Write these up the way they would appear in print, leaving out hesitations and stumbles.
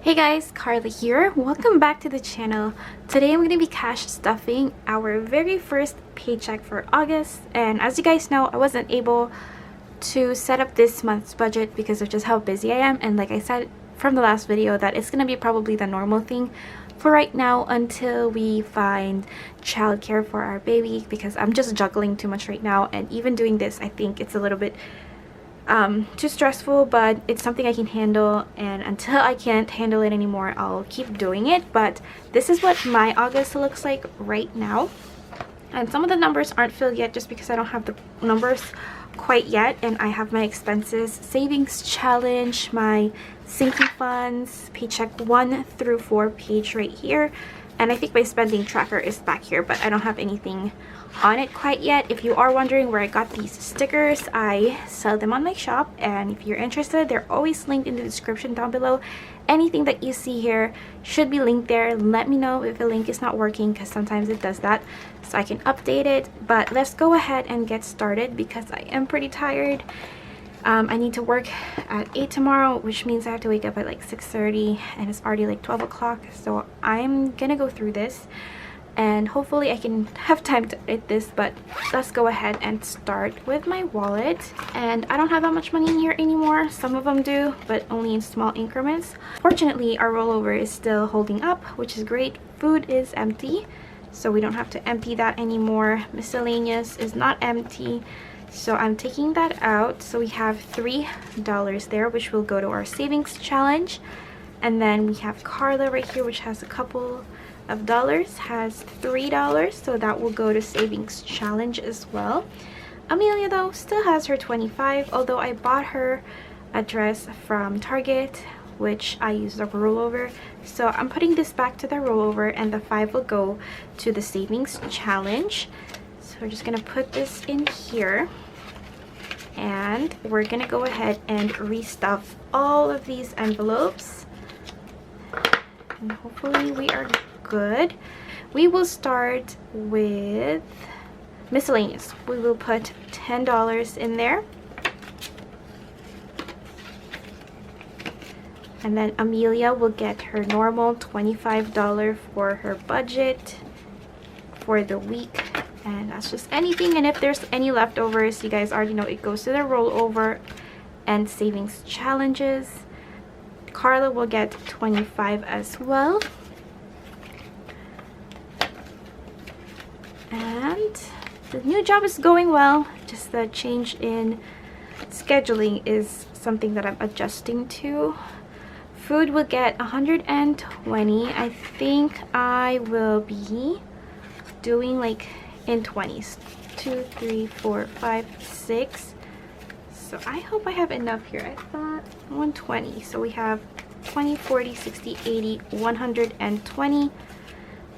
Hey guys, Carla here. Welcome back to the channel. Today I'm going to be cash stuffing our very first paycheck for August, and as you guys know, I wasn't able to set up this month's budget because of just how busy I am, and like I said from the last video that it's going to be probably the normal thing for right now until we find childcare for our baby, because I'm just juggling too much right now, and even doing this I think it's a little bit too stressful, but it's something I can handle, and until I can't handle it anymore I'll keep doing it. But this is what my August looks like right now, and some of the numbers aren't filled yet just because I don't have the numbers quite yet, and I have my expenses, savings challenge, my sinking funds, paycheck 1 through 4 page right here, and I think my spending tracker is back here, but I don't have anything on it quite yet. If you are wondering where I got these stickers, I sell them on my shop, and if you're interested, they're always linked in the description down below. Anything that you see here should be linked there. Let me know if the link is not working, because sometimes it does that, so I can update it. But let's go ahead and get started because I am pretty tired. I need to work at 8 tomorrow, which means I have to wake up at like 6:30, and it's already like 12 o'clock, so I'm gonna go through this and hopefully I can have time to edit this. But let's go ahead and start with my wallet. And I don't have that much money in here anymore. Some of them do, but only in small increments. Fortunately, our rollover is still holding up, which is great. Food is empty, so we don't have to empty that anymore. Miscellaneous is not empty, so I'm taking that out. So we have $3 there, which will go to our savings challenge. And then we have Carla right here, which has a couple of dollars, has $3, so that will go to savings challenge as well. Amelia though still has her 25, although I bought her a dress from Target, which I used a rollover, so I'm putting this back to the rollover, and the 5 will go to the savings challenge. So we're just gonna put this in here, and we're gonna go ahead and restuff all of these envelopes, and hopefully we are good. We will start with miscellaneous. We will put $10 in there, and then Amelia will get her normal $25 for her budget for the week, and that's just anything. And if there's any leftovers, you guys already know it goes to the rollover and savings challenges. Carla will get 25 as well. And the new job is going well, just the change in scheduling is something that I'm adjusting to. Food will get 120. I think I will be doing like in 20s, 2, 3, 4, 5, 6. So I hope I have enough here. I thought 120, so we have 20, 40, 60, 80, 120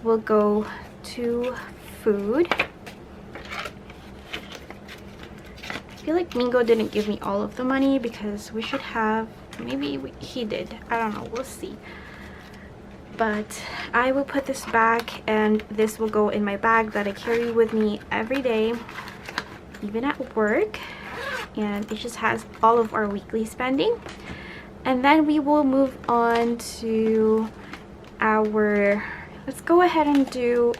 will go to food. I feel like Mingo didn't give me all of the money because we should have, he did, I don't know, we'll see. But I will put this back, and this will go in my bag that I carry with me every day, even at work, and it just has all of our weekly spending. And then we will move on to our, let's go ahead and do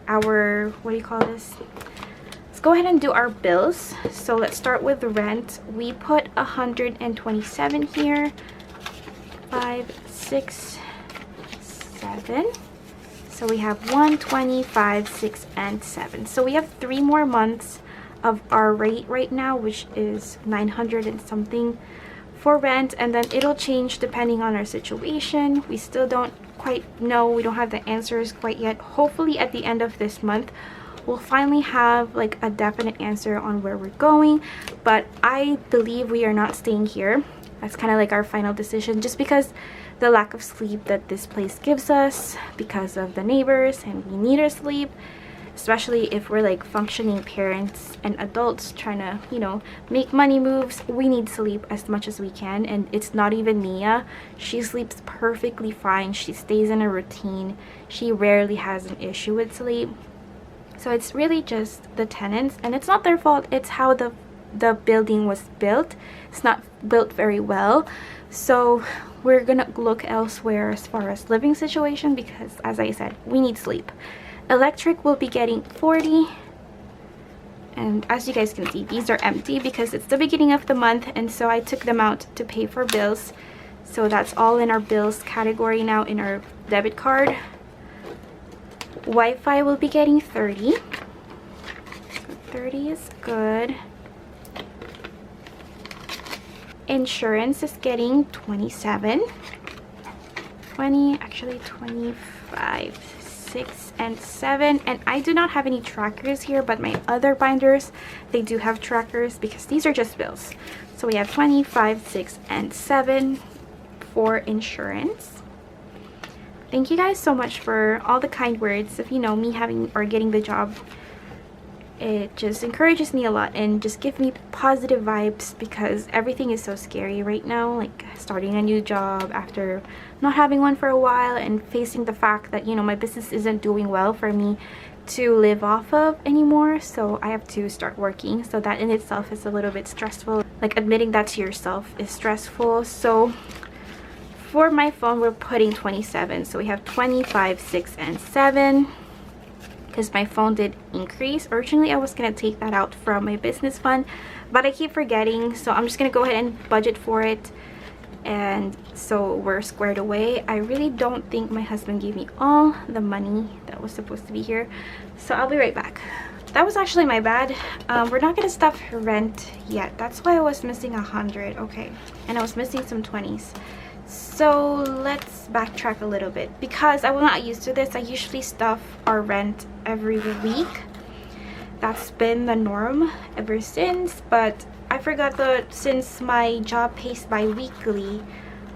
our, what do you call this? Let's go ahead and do our bills. So let's start with the rent. We put 127 here. 5, 6, 7. So we have 125, 6, and 7. So we have 3 more months of our rate right now, which is 900 and something for rent, and then it'll change depending on our situation. We still don't quite know, we don't have the answers quite yet. Hopefully at the end of this month we'll finally have like a definite answer on where we're going, but I believe we are not staying here. That's kind of like our final decision, just because the lack of sleep that this place gives us because of the neighbors, and we need our sleep, especially if we're like functioning parents and adults trying to, you know, make money moves. We need sleep as much as we can, and it's not even Mia. She sleeps perfectly fine. She stays in a routine. She rarely has an issue with sleep. So it's really just the tenants, and it's not their fault. It's how the the building was built. It's not built very well, so we're gonna look elsewhere as far as living situation, because as I said, we need sleep. Electric will be getting 40, and as you guys can see, these are empty because it's the beginning of the month, and so I took them out to pay for bills. So that's all in our bills category now in our debit card. Wi-Fi will be getting 30. 30 is good. Insurance is getting 27. 20, actually 25, 6 and 7. And I do not have any trackers here, but my other binders, they do have trackers because these are just bills. So we have 25, 6 and 7 for insurance. Thank you guys so much for all the kind words. If you know me having or getting the job, it just encourages me a lot and just give me positive vibes, because everything is so scary right now, like starting a new job after not having one for a while and facing the fact that, you know, my business isn't doing well for me to live off of anymore, so I have to start working. So that in itself is a little bit stressful, like admitting that to yourself is stressful. So for my phone, we're putting 27, so we have 25, 6 and 7. Because my phone did increase. Originally I was gonna take that out from my business fund, but I keep forgetting, so I'm just gonna go ahead and budget for it, and so we're squared away. I really don't think my husband gave me all the money that was supposed to be here, so I'll be right back. That was actually my bad. We're not gonna stuff rent yet. That's why I was missing 100. Okay, and I was missing some 20s. So let's backtrack a little bit, because I was not used to this. I usually stuff our rent every week. That's been the norm ever since, but I forgot that since my job pays bi-weekly,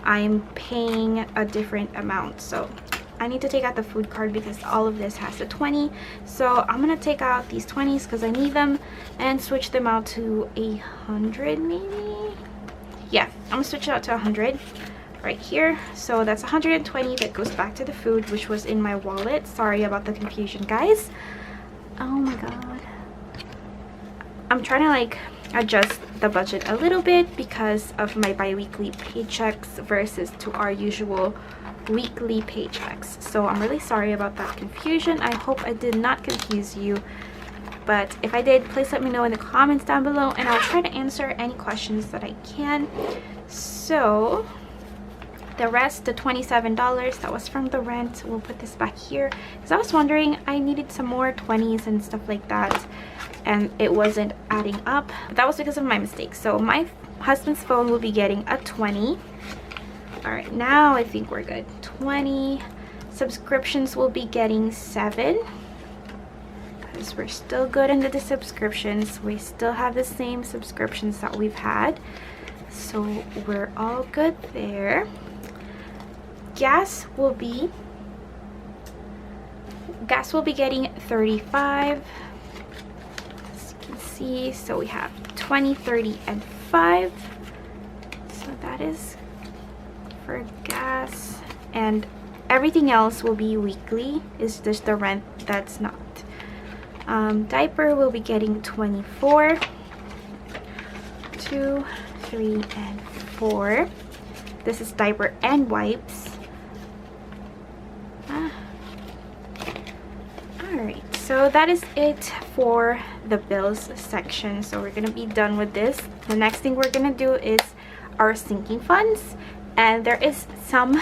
I'm paying a different amount. So I need to take out the food card because all of this has a 20. So I'm gonna take out these 20s because I need them and switch them out to 100 maybe. Yeah, I'm gonna switch it out to 100. Right here. So that's 120 that goes back to the food, which was in my wallet. Sorry about the confusion, guys. Oh my god, I'm trying to like adjust the budget a little bit because of my bi-weekly paychecks versus to our usual weekly paychecks. So I'm really sorry about that confusion. I hope I did not confuse you, but if I did, please let me know in the comments down below, and I'll try to answer any questions that I can. So the rest, the $27 that was from the rent, we'll put this back here, because I was wondering, I needed some more 20s and stuff like that, and it wasn't adding up. But that was because of my mistake. So my husband's phone will be getting a 20. All right, now I think we're good. 20. Subscriptions will be getting 7, because we're still good into the subscriptions. We still have the same subscriptions that we've had, so we're all good there. Gas will be getting 35, as you can see. So we have 20, 30 and 5. So that is for gas, and everything else will be weekly. It's just the rent that's not. Diaper will be getting 24, 2, 3 and 4. This is diaper and wipes. Alright, so that is it for the bills section. So we're gonna be done with this. The next thing we're gonna do is our sinking funds, and there is some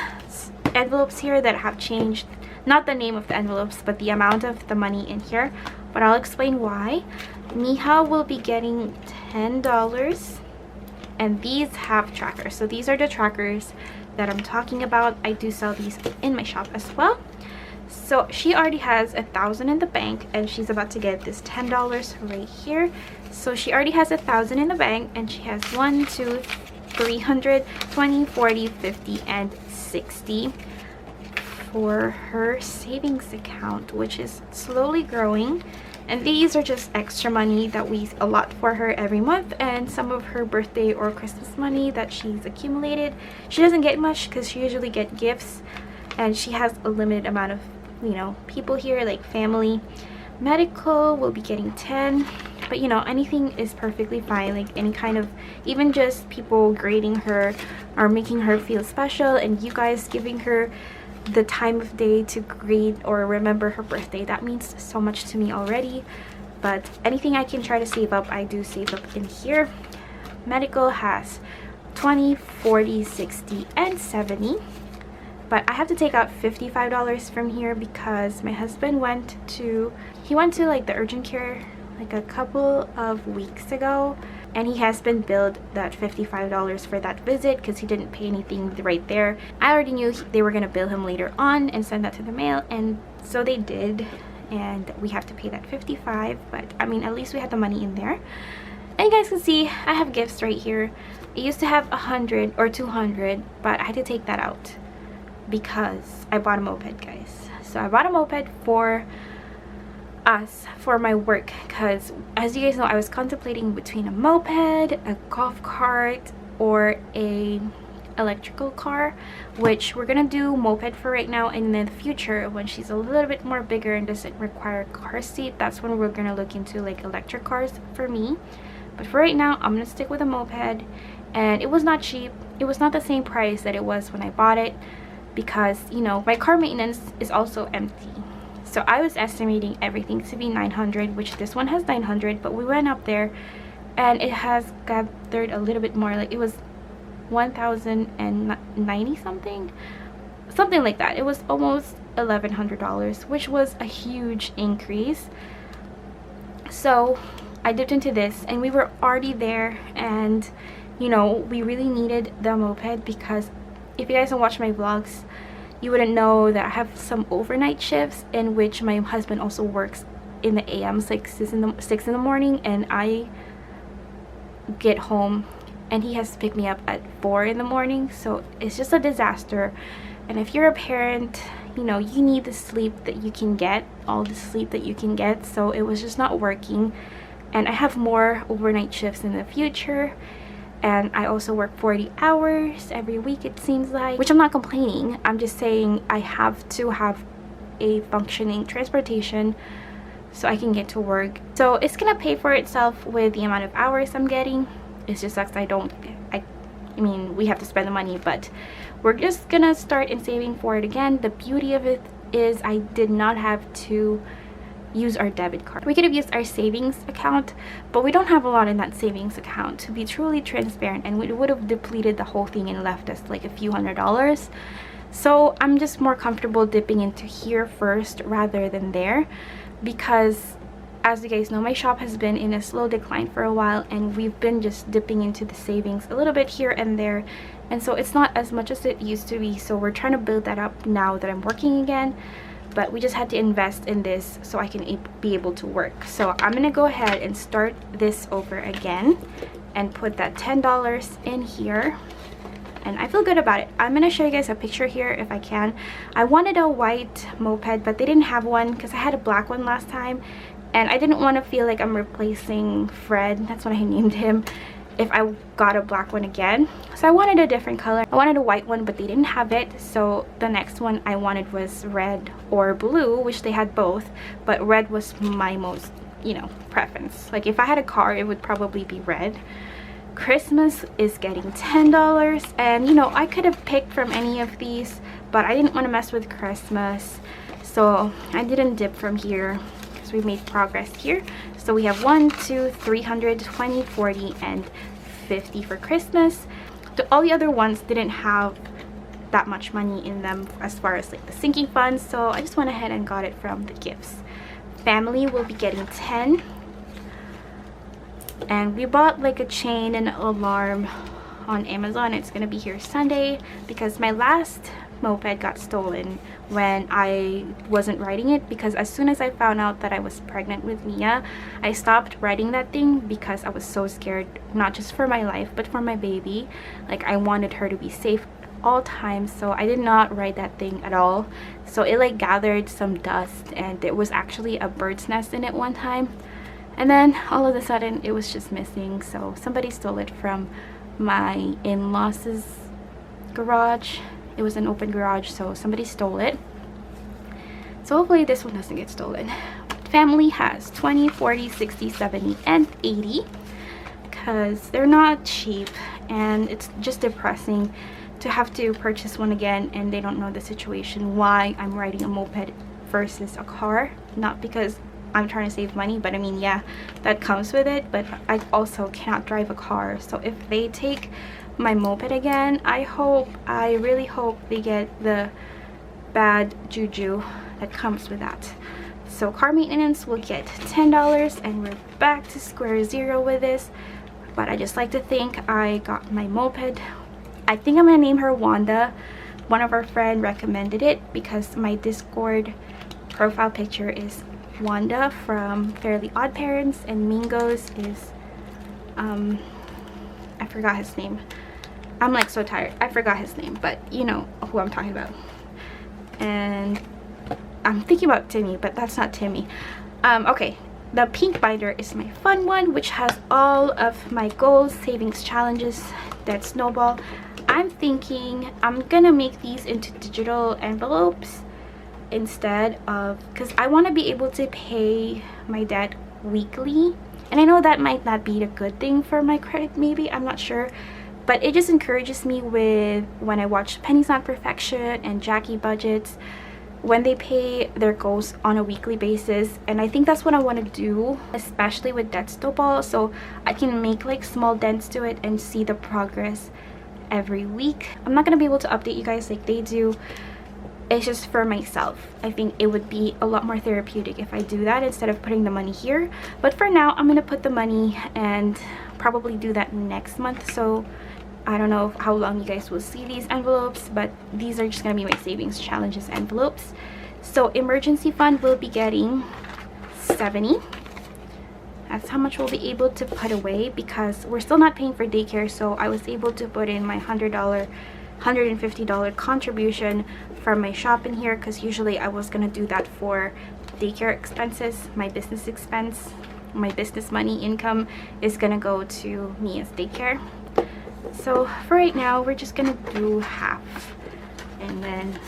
envelopes here that have changed, not the name of the envelopes but the amount of the money in here, but I'll explain why. Miha will be getting $10, and these have trackers. So these are the trackers that I'm talking about. I do sell these in my shop as well. So she already has 1,000 in the bank, and she's about to get this $10 right here. So she already has 1,000 in the bank, and she has 1, 2, 300, 20, 40, 50 and 60 for her savings account, which is slowly growing. And these are just extra money that we allot for her every month, and some of her birthday or Christmas money that she's accumulated. She doesn't get much because she usually get gifts, and she has a limited amount of, you know, people here, like family. Medical will be getting 10. but you know, anything is perfectly fine. Like any kind of, even just people grading her or making her feel special, and you guys giving her the time of day to greet or remember her birthday, that means so much to me already. But anything I can try to save up, I do save up in here. Medical has 20, 40, 60, and 70. But I have to take out $55 from here because my husband went to like the urgent care like a couple of weeks ago, and he has been billed that $55 for that visit because he didn't pay anything right there. I already knew they were going to bill him later on and send that to the mail, and so they did, and we have to pay that $55. But I mean, at least we had the money in there. And you guys can see I have gifts right here. I used to have 100 or 200, but I had to take that out because I bought a moped, guys. So I bought a moped for us, for my work, because as you guys know, I was contemplating between a moped, a golf cart, or a electrical car, which we're gonna do moped for right now, and in the future when she's a little bit more bigger and doesn't require a car seat, that's when we're gonna look into like electric cars for me. But for right now, I'm gonna stick with a moped. And it was not cheap. It was not the same price that it was when I bought it, because you know, my car maintenance is also empty. So I was estimating everything to be 900, which this one has 900, but we went up there and it has gathered a little bit more. Like it was 1,090 something like that. It was almost $1,100, which was a huge increase. So I dipped into this, and we were already there, and you know, we really needed the moped because if you guys don't watch my vlogs, you wouldn't know that I have some overnight shifts in which my husband also works in the AMs, like 6 in the morning, and I get home and he has to pick me up at 4 in the morning. So it's just a disaster. And if you're a parent, you know, you need the sleep that you can get, all the sleep that you can get. So it was just not working, and I have more overnight shifts in the future. And I also work 40 hours every week, it seems like, which I'm not complaining. I'm just saying I have to have a functioning transportation so I can get to work. So it's gonna pay for itself with the amount of hours I'm getting. It just sucks I mean, we have to spend the money, but we're just gonna start in saving for it again. The beauty of it is I did not have to use our debit card. We could have used our savings account, but we don't have a lot in that savings account, to be truly transparent, and we would have depleted the whole thing and left us like a few $100s. So I'm just more comfortable dipping into here first rather than there, because as you guys know, my shop has been in a slow decline for a while, and we've been just dipping into the savings a little bit here and there, and so it's not as much as it used to be. So we're trying to build that up now that I'm working again. But we just had to invest in this so I can be able to work. So I'm gonna go ahead and start this over again and put that $10 in here, and I feel good about it. I'm gonna show you guys a picture here if I can. I wanted a white moped, but they didn't have one because I had a black one last time, and I didn't want to feel like I'm replacing Fred, that's what I named him, if I got a black one again. So I wanted a different color. I wanted a white one, but they didn't have it. So the next one I wanted was red or blue, which they had both, but red was my most, you know, preference. Like if I had a car, it would probably be red. Christmas is getting $10, and you know, I could have picked from any of these, but I didn't want to mess with Christmas, so I didn't dip from here. So we made progress here. So we have 1, 2, 300, 20, 40, and 50 for Christmas. All the other ones didn't have that much money in them as far as like the sinking funds, so I just went ahead and got it from the gifts. Family will be getting 10, and we bought like a chain and alarm on Amazon. It's gonna be here Sunday because my last moped got stolen when I wasn't riding it, because as soon as I found out that I was pregnant with Mia, I stopped riding that thing because I was so scared, not just for my life but for my baby. Like I wanted her to be safe all times, so I did not ride that thing at all. So it like gathered some dust, and there was actually a bird's nest in it one time, and then all of a sudden it was just missing. So somebody stole it from my in-laws' garage. It was an open garage, so somebody stole it. So hopefully this one doesn't get stolen. family has 20, 40, 60, 70, and 80, because they're not cheap, and it's just depressing to have to purchase one again and they don't know the situation why I'm riding a moped versus a car. Not because I'm trying to save money, but I mean, yeah, that comes with it, but I also cannot drive a car. So if they take my moped again, I really hope they get the bad juju that comes with that. So car maintenance will get $10, and we're back to square zero with this. But I just like to think I got my moped. I think I'm gonna name her Wanda. One of our friends recommended it because my Discord profile picture is Wanda from Fairly Odd Parents, and Mingo's is I forgot his name. I'm like so tired, I forgot his name, but you know who I'm talking about. And I'm thinking about Timmy, but that's not Timmy. Okay, the pink binder is my fun one, which has all of my goals, savings challenges that snowball. I'm thinking I'm gonna make these into digital envelopes instead of, because I want to be able to pay my debt weekly, and I know that might not be a good thing for my credit, maybe, I'm not sure, but it just encourages me with when I watch Penny's Not Perfection and Jackie Budgets, when they pay their goals on a weekly basis. And I think that's what I want to do, especially with debt snowball, so I can make like small dents to it and see the progress every week. I'm not gonna be able to update you guys like they do. It's just for myself. I think it would be a lot more therapeutic if I do that instead of putting the money here. But for now, I'm gonna put the money and probably do that next month. So I don't know how long you guys will see these envelopes, but these are just gonna be my savings challenges envelopes. So emergency fund will be getting 70. That's how much we'll be able to put away because we're still not paying for daycare. So I was able to put in my $100, $150 contribution from my shop in here, because usually I was gonna do that for daycare expenses. My business expense, my business money income is gonna go to me as daycare. So for right now, we're just gonna do half, and then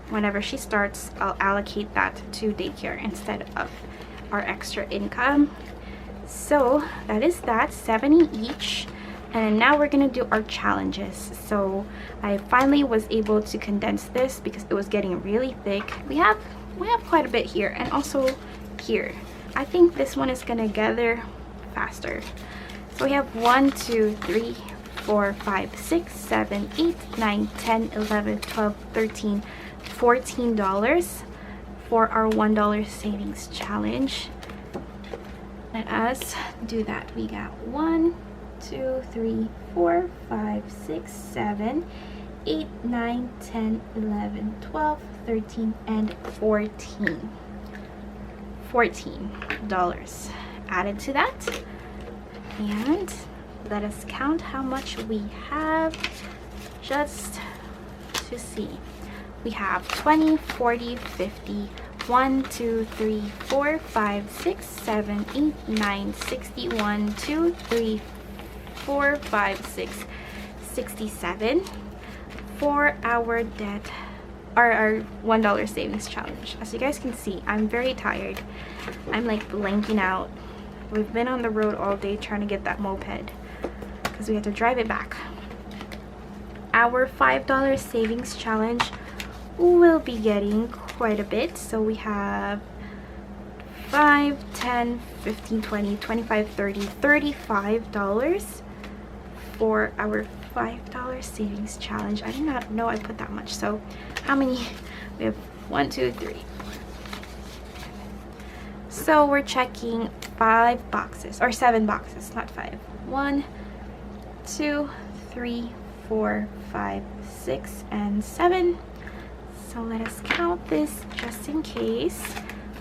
whenever she starts, I'll allocate that to daycare instead of our extra income. So that is that, 70 each. And now we're gonna do our challenges. So I finally was able to condense this because it was getting really thick. We have quite a bit here, and also here. I think this one is gonna gather faster. So we have 1, 2, 3, 4, 5, 6, 7, 8, 9, 10, 11, 12, 13, $14 for our $1 savings challenge. Let us do that. We got 1, 2, 3, 4, 5, 6, 7, 8, 9, 10, 11, 12, 13, and 14. $14 added to that. And let us count how much we have just to see. We have 20, 40, 50, 1, 2, 3, 4, 5, 6, 7, 8, 9, 60, 1, 2, 3, 4, 5, 6, 67 for our debt, our $1 savings challenge. As you guys can see, I'm very tired. I'm like blanking out. We've been on the road all day trying to get that moped because we had to drive it back. Our $5 savings challenge will be getting quite a bit. So we have 5, 10, 15, 20, 25, 30, $35 for our $5 savings challenge. I did not know I put that much. So how many? We have 1, 2, 3. So we're checking 5 boxes, or 7 boxes, not 5. 1, 2, 3, 4, 5, 6, and 7. So let us count this just in case.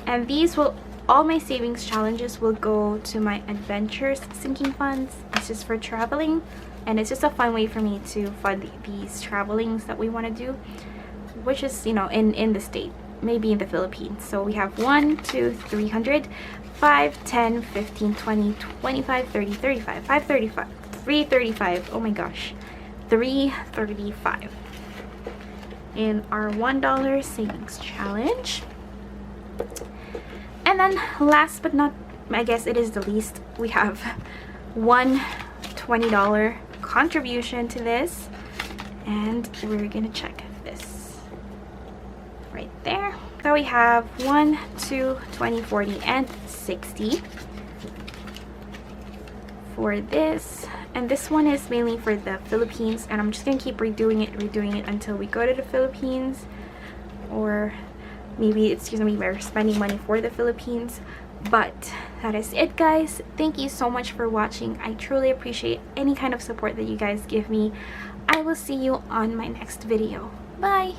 And these will, all my savings challenges will go to my adventures sinking funds. It's just for traveling, and it's just a fun way for me to fund these travelings that we want to do, which is, you know, in the state, maybe in the Philippines. So we have 1, 2, 300, 5, 10, 15, 20, 25, 30, 35, 535, 335. Oh my gosh, 335 in our $1 savings challenge. And And then last but not, I guess it is the least, we have one $20 contribution to this, and we're gonna check this right there. So we have 1, 2, 20, 40, and 60 for this. And this one is mainly for the Philippines, and I'm just gonna keep redoing it until we go to the Philippines, or maybe it's gonna be we're spending money for the Philippines. But that is it, guys. Thank you so much for watching. I truly appreciate any kind of support that you guys give me. I will see you on my next video. Bye.